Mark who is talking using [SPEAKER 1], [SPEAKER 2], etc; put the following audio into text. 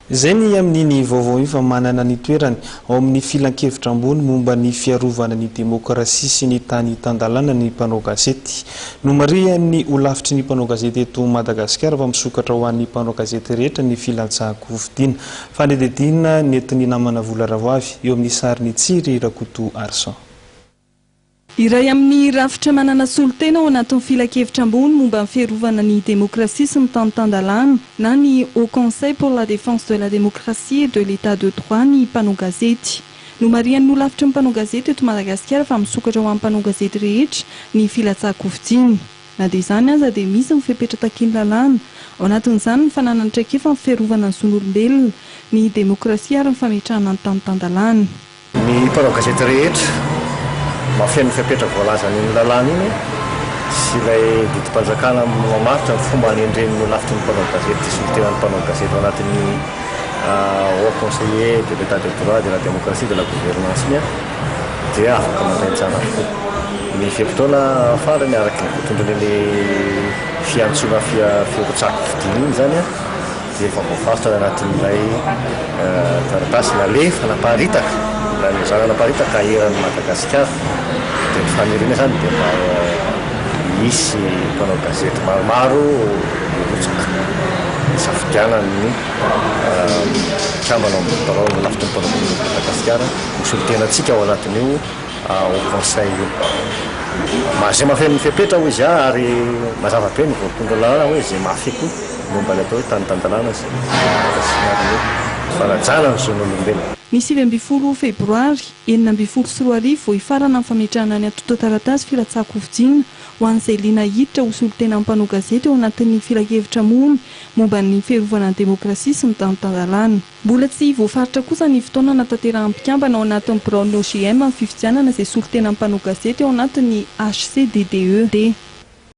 [SPEAKER 1] Izay ny amin'iny vaovao io fa manana ny toerany ao amin'ny filan-kevitra ambony momba ny fiarovana ny demokrasia sy ny tany tandalana ny mpanao gazety. Nomarian'ny olavitry ny mpanao gazety eto Madagasikara fa misokatra ho an'ny mpanao gazety rehetra ny filatsahako fidiana. Fanedidina nentin'ny namana vola ravoavy eo amin'ny sariny Tsiry Rakoto Arsan.
[SPEAKER 2] Iray amin'ny rafitra manana solotena ao anatin'ny filan-kevitra ambony momba ny fiarovana ny demokrasia sy ny tany tandalana na ny Haut Conseil pour la défense de la démocratie et de l'état de droit ny mpanao gazety. Nomarian'ny olavitry ny mpanao gazety eto Madagasikara fa misokatra ho amin'ny mpanao gazety rehetra ny filatsahako fidiana. Na dia izany aza dia misy ny fipetratakiny lalàna ao anatin'izany ny fananana traikefa ny fiarovana ny zon'olombelona, ny demokrasia ary ny fametrahana ny tany tandalana.
[SPEAKER 3] Ny mpanao gazety rehetra mafian'ny fipetraka voalaza ny lalàna iny sy ilay didim-panjakana mamaritra ny fomba hanendren'ny olavitry ny mpanao gazety sy ny tenan'ny mpanao gazety ao anatin'ny Haut Conseiller de l'état de droit de la démocratie de la gouvernance iny dia afaka mandray tsara tokoa. Ny fiam-potoana farany araka ny voatondrany fiantsoana fiarotsako fidiana iny zany dia efa voafaritra anatin'ilay taratasy nalefa naparitaka na ny zanana naparitaka eran'ny Madagasikara dia ny faniriana zany dia mba misy mpanao gazety maromaro rotsaka safidianany sambanao mbarao lavitry ny mpanao gazety Madagasikara misolotenantsika ao anatin'io Haut Conseil io. Mazay mafen'ny fipetra hoy izy ary mazava be ny voatondra lalàna hoe izay mafy koa momba ny atao hoe tany tandalana sy fanajana ny zon'olombelona.
[SPEAKER 2] Ny 7 febroary 2024 vao ifarana ny fametrahana ny atoto-taratasy filatsahako fidiana ho an'izay liana hiditra ho solotena amin'ny mpanao gazety ao anatin'ny filan-kevitra ambony momba ny fiarovana ny demokrasia sy ny tany tandalana. Mbola tsy voafaritra kosa ny fotoana nataterahan'ny mpikambana ao anatin'ny Braon OGM amin'ny fifidianana izay solotena amin'ny mpanao gazety ao anatin'ny HCDDED.